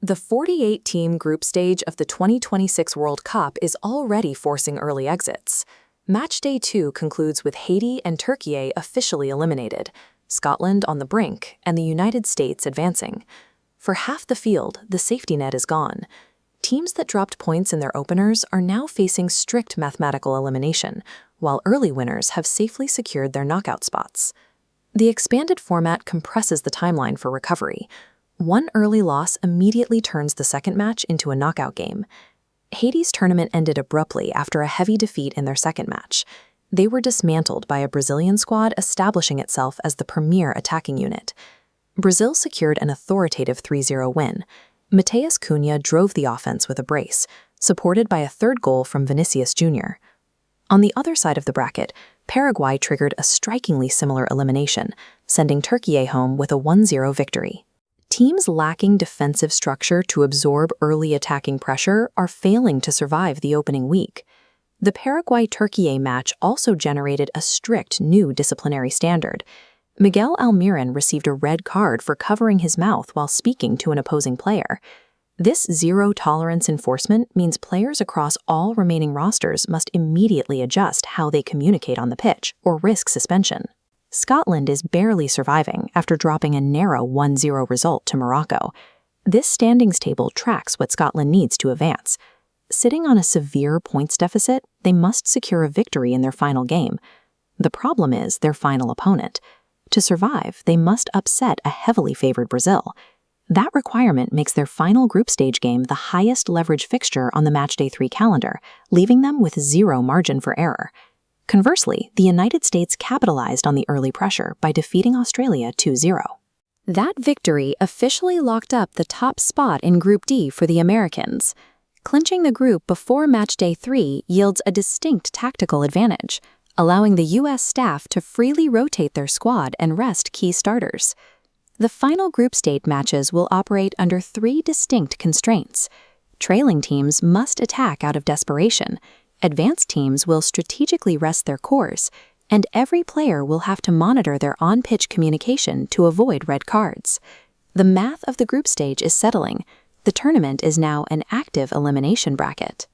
The 48-team group stage of the 2026 World Cup is already forcing early exits. Matchday 2 concludes with Haiti and Turkey officially eliminated, Scotland on the brink, and the United States advancing. For half the field, the safety net is gone. Teams that dropped points in their openers are now facing strict mathematical elimination, while early winners have safely secured their knockout spots. The expanded format compresses the timeline for recovery. One early loss immediately turns the second match into a knockout game. Haiti's tournament ended abruptly after a heavy defeat in their second match. They were dismantled by a Brazilian squad establishing itself as the premier attacking unit. Brazil secured an authoritative 3-0 win. Mateus Cunha drove the offense with a brace, supported by a third goal from Vinicius Jr. On the other side of the bracket, Paraguay triggered a strikingly similar elimination, sending Turkey home with a 1-0 victory. Teams lacking defensive structure to absorb early attacking pressure are failing to survive the opening week. The Paraguay-Turkey match also generated a strict new disciplinary standard. Miguel Almiron received a red card for covering his mouth while speaking to an opposing player. This zero-tolerance enforcement means players across all remaining rosters must immediately adjust how they communicate on the pitch or risk suspension. Scotland is barely surviving after dropping a narrow 1-0 result to Morocco. This standings table tracks what Scotland needs to advance. Sitting on a severe points deficit, they must secure a victory in their final game. The problem is their final opponent. To survive, they must upset a heavily favored Brazil. That requirement makes their final group stage game the highest leverage fixture on the Matchday 3 calendar, leaving them with zero margin for error. Conversely, the United States capitalized on the early pressure by defeating Australia 2-0. That victory officially locked up the top spot in Group D for the Americans. Clinching the group before Matchday 3 yields a distinct tactical advantage, allowing the U.S. staff to freely rotate their squad and rest key starters. The final group stage matches will operate under 3 distinct constraints. Trailing teams must attack out of desperation, advanced teams will strategically rest their course, and every player will have to monitor their on-pitch communication to avoid red cards. The math of the group stage is settling. The tournament is now an active elimination bracket.